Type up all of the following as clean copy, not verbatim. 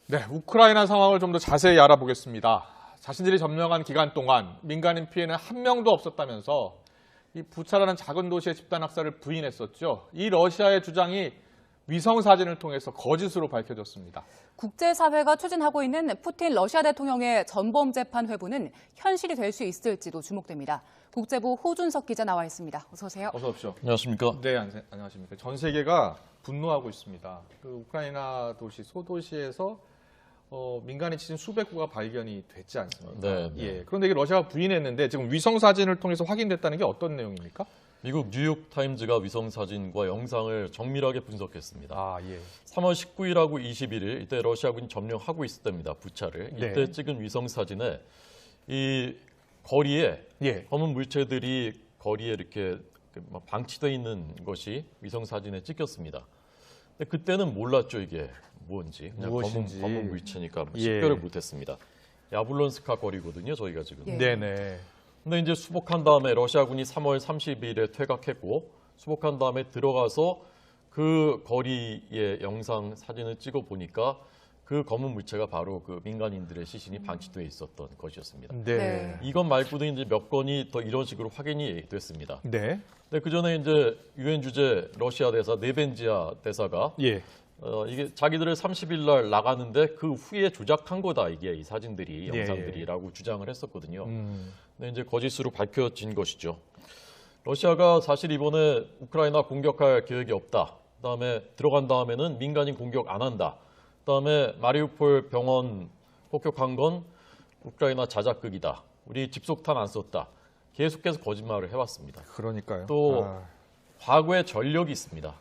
네, 우크라이나 상황을 좀 더 자세히 알아보겠습니다. 자신들이 점령한 기간 동안 민간인 피해는 한 명도 없었다면서 이 부차라는 작은 도시의 집단 학살을 부인했었죠. 이 러시아의 주장이 위성 사진을 통해서 거짓으로 밝혀졌습니다. 국제사회가 추진하고 있는 푸틴 러시아 대통령의 전범 재판 회부는 현실이 될 수 있을지도 주목됩니다. 국제부 호준석 기자 나와 있습니다. 어서 오세요. 어서 오십시오. 안녕하십니까? 네, 안녕하십니까. 전 세계가 분노하고 있습니다. 우크라이나 도시 소도시에서 민간인 치신 수백 구가 발견이 됐지 않습니까? 네. 예. 그런데 이게 러시아가 부인했는데 지금 위성 사진을 통해서 확인됐다는 게 어떤 내용입니까? 미국 뉴욕 타임즈가 위성 사진과 영상을 정밀하게 분석했습니다. 아, 예. 3월 19일하고 21일 이때 러시아군이 점령하고 있을 때입니다. 부차를. 이때 네. 찍은 위성 사진에 이 거리에 예. 검은 물체들이 거리에 이렇게 방치되어 있는 것이 위성 사진에 찍혔습니다. 근데 그때는 몰랐죠, 이게 뭔지. 그냥 무엇인지. 검은 물체니까 예. 식별을 못했습니다. 야블론스카 거리거든요, 저희가 지금. 예. 네네. 근데 이제 수복한 다음에 러시아군이 3월 30일에 퇴각했고 수복한 다음에 들어가서 그 거리의 영상 사진을 찍어 보니까 그 검은 물체가 바로 그 민간인들의 시신이 방치되어 있었던 것이었습니다. 네. 이것 말고도 이제 몇 건이 더 이런 식으로 확인이 됐습니다. 네. 근데 그 전에 이제 유엔 주재 러시아 대사 네벤지아 대사가 예. 이게 자기들을 30일 날 나가는데 그 후에 조작한 거다 이게 이 사진들이 예. 영상들이라고 주장을 했었거든요. 음. 근데 이제 거짓으로 밝혀진 것이죠. 러시아가 사실 이번에 우크라이나 공격할 계획이 없다. 그다음에 들어간 다음에는 민간인 공격 안 한다. 그다음에 마리우폴 병원 폭격한 건 우크라이나 자작극이다. 우리 집속탄 안 썼다. 계속해서 거짓말을 해왔습니다. 그러니까요. 또 과거에 전력이 있습니다.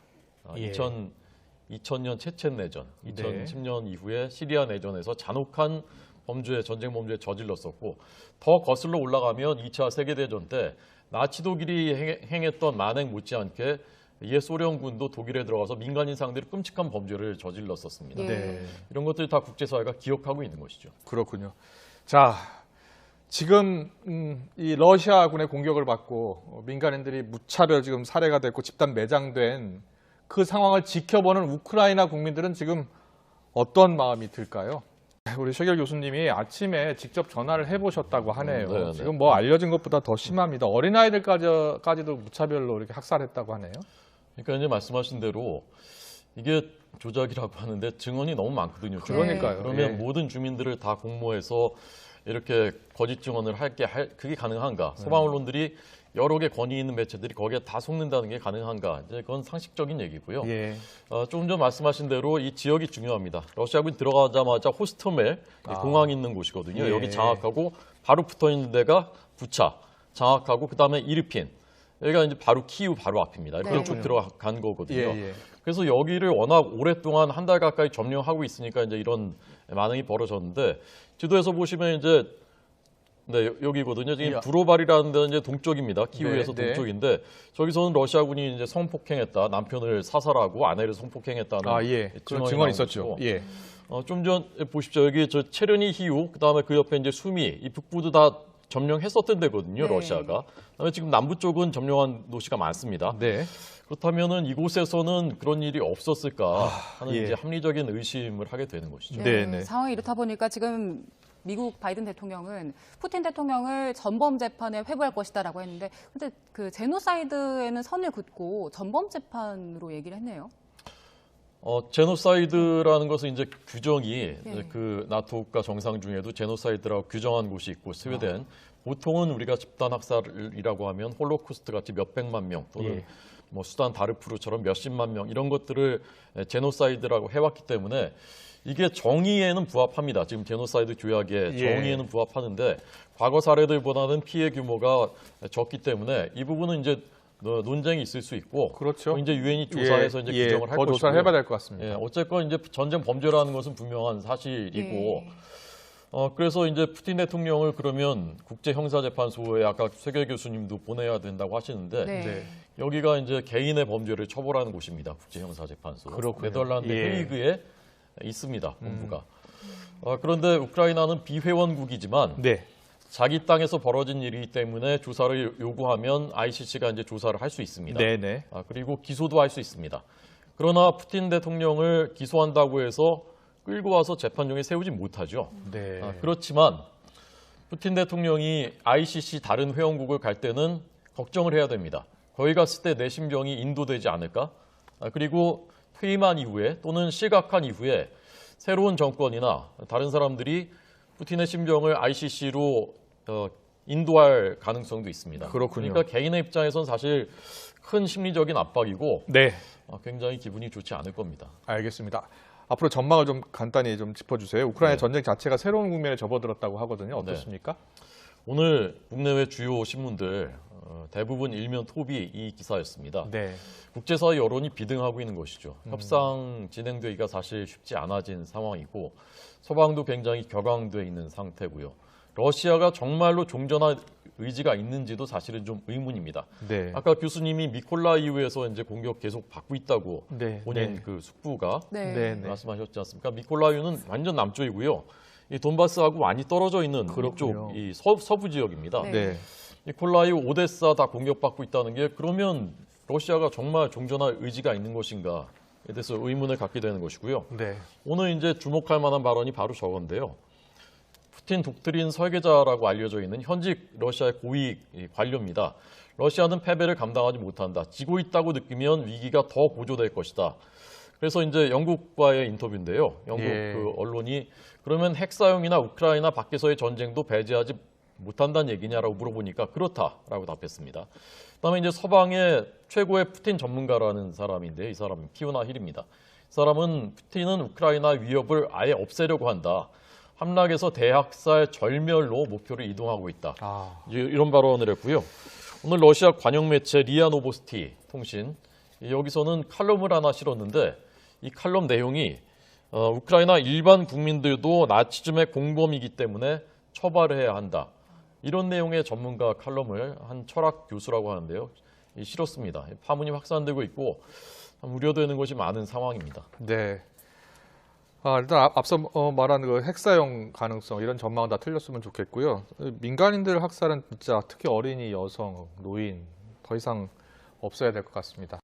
예. 2000년 체첸 내전, 네. 2010년 이후에 시리아 내전에서 잔혹한 전쟁 범죄에 저질렀었고 더 거슬러 올라가면 2차 세계대전 때 나치 독일이 행했던 만행 못지않게 옛 소련군도 독일에 들어가서 민간인 상대로 끔찍한 범죄를 저질렀었습니다. 예. 네. 이런 것들 다 국제사회가 기억하고 있는 것이죠. 그렇군요. 자, 지금 이 러시아군의 공격을 받고 민간인들이 무차별 지금 살해가 됐고 집단 매장된 그 상황을 지켜보는 우크라이나 국민들은 지금 어떤 마음이 들까요? 우리 최결 교수님이 아침에 직접 전화를 해보셨다고 하네요. 네. 지금 뭐 알려진 것보다 더 심합니다. 어린아이들까지도 무차별로 이렇게 학살했다고 하네요. 그러니까 이제 말씀하신 대로 이게 조작이라고 하는데 증언이 너무 많거든요. 그러니까요. 그러면 예. 모든 주민들을 다 공모해서 이렇게 거짓 증언을 그게 가능한가? 서방 언론들이 여러 개 권위 있는 매체들이 거기에 다 속는다는 게 가능한가? 이제 그건 상식적인 얘기고요. 예. 조금 전 말씀하신 대로 이 지역이 중요합니다. 러시아군이 들어가자마자 호스토멜 공항이 있는 곳이거든요. 예. 여기 장악하고 바로 붙어 있는 데가 부차 장악하고 그다음에 이르핀. 여기가 이제 바로 키우 바로 앞입니다. 네. 그쪽 들어간 거거든요. 예. 그래서 여기를 워낙 오랫동안 한 달 가까이 점령하고 있으니까 이제 이런 반응이 벌어졌는데 지도에서 보시면 이제 네, 여기거든요. 지금 브로발이라는 데는 이제 동쪽입니다. 키우에서 네, 네. 동쪽인데 저기서는 러시아군이 이제 성폭행했다. 남편을 사살하고 아내를 성폭행했다는 그런 증언이 있었죠. 예. 좀 전 보십시오. 여기 저 체르니 히우 그다음에 그 옆에 이제 수미 이 북부도 다 점령했었던 데거든요. 네. 러시아가. 그다음에 지금 남부 쪽은 점령한 도시가 많습니다. 네. 그렇다면은 이곳에서는 그런 일이 없었을까 하는 예. 이제 합리적인 의심을 하게 되는 것이죠. 네. 상황이 이렇다 보니까 지금 미국 바이든 대통령은 푸틴 대통령을 전범 재판에 회부할 것이다라고 했는데 근데 그 제노사이드에는 선을 긋고 전범 재판으로 얘기를 했네요. 제노사이드라는 것은 이제 규정이 네. 그 나토 국가 정상 중에도 제노사이드라고 규정한 곳이 있고 스웨덴 보통은 우리가 집단 학살이라고 하면 홀로코스트 같이 몇백만 명 또는 뭐 수단 다르푸르처럼 몇십만 명 이런 것들을 제노사이드라고 해왔기 때문에 이게 정의에는 부합합니다. 지금 제노사이드 조약의 정의에는 부합하는데 과거 사례들보다는 피해 규모가 적기 때문에 이 부분은 이제 논쟁이 있을 수 있고, 그렇죠. 이제 유엔이 조사해서 이제 규정을 할 더 것이고요. 조사를 해봐야 될 것 같습니다. 어쨌건 이제 전쟁 범죄라는 것은 분명한 사실이고, 그래서 이제 푸틴 대통령을 그러면 국제형사재판소에 아까 최결 교수님도 보내야 된다고 하시는데, 네. 여기가 이제 개인의 범죄를 처벌하는 곳입니다. 국제형사재판소. 그렇군요. 네덜란드 헤이그에 있습니다. 본부가. 그런데 우크라이나는 비회원국이지만 네. 자기 땅에서 벌어진 일이기 때문에 조사를 요구하면 ICC가 이제 조사를 할 수 있습니다. 네네. 그리고 기소도 할 수 있습니다. 그러나 푸틴 대통령을 기소한다고 해서 끌고 와서 재판정에 세우지 못하죠. 네. 그렇지만 푸틴 대통령이 ICC 다른 회원국을 갈 때는 걱정을 해야 됩니다. 거기 갔을 때 내 심정이 인도되지 않을까? 그리고 퇴임한 이후에 또는 실각한 이후에 새로운 정권이나 다른 사람들이 푸틴의 심정을 ICC로 인도할 가능성도 있습니다. 그렇군요. 그러니까 개인의 입장에선 사실 큰 심리적인 압박이고 네. 굉장히 기분이 좋지 않을 겁니다. 알겠습니다. 앞으로 전망을 좀 간단히 좀 짚어주세요. 우크라이나 네. 전쟁 자체가 새로운 국면에 접어들었다고 하거든요. 어떻습니까? 오늘 국내외 주요 신문들 대부분 일면 톱이 이 기사였습니다. 네. 국제사회 여론이 비등하고 있는 것이죠. 협상 진행되기가 사실 쉽지 않아진 상황이고 서방도 굉장히 격앙돼 있는 상태고요. 러시아가 정말로 종전할 의지가 있는지도 사실은 좀 의문입니다. 네. 아까 교수님이 미콜라이우에서 이제 공격 계속 받고 있다고 네. 본인 네. 그 숙부가 네. 네. 네. 말씀하셨지 않습니까? 미콜라이우는 완전 남쪽이고요. 이 돈바스하고 많이 떨어져 있는 그렇군요. 이쪽 이 서부 지역입니다. 네. 네. 미콜라이우, 오데사 다 공격받고 있다는 게 그러면 러시아가 정말 종전할 의지가 있는 것인가에 대해서 의문을 갖게 되는 것이고요. 네. 오늘 이제 주목할 만한 발언이 바로 저건데요. 푸틴 독트린 설계자라고 알려져 있는 현직 러시아의 고위 관료입니다. 러시아는 패배를 감당하지 못한다. 지고 있다고 느끼면 위기가 더 고조될 것이다. 그래서 이제 영국과의 인터뷰인데요. 영국 예. 그 언론이 그러면 핵 사용이나 우크라이나 밖에서의 전쟁도 배제하지 못한다는 얘기냐라고 물어보니까 그렇다라고 답했습니다. 그다음에 이제 서방의 최고의 푸틴 전문가라는 사람인데 이 사람은 피오나 힐입니다. 이 사람은 푸틴은 우크라이나 위협을 아예 없애려고 한다. 함락에서 대학살 절멸로 목표를 이동하고 있다. 이런 발언을 했고요. 오늘 러시아 관영 매체 리아 노보스티 통신 여기서는 칼럼을 하나 실었는데 이 칼럼 내용이 우크라이나 일반 국민들도 나치즘의 공범이기 때문에 처벌해야 한다. 이런 내용의 전문가 칼럼을 한 철학 교수라고 하는데요. 실었습니다. 파문이 확산되고 있고 우려되는 것이 많은 상황입니다. 네. 일단 앞서 말한 그 핵사용 가능성 이런 전망은 다 틀렸으면 좋겠고요. 민간인들 학살은 진짜 특히 어린이, 여성, 노인 더 이상 없어야 될 것 같습니다.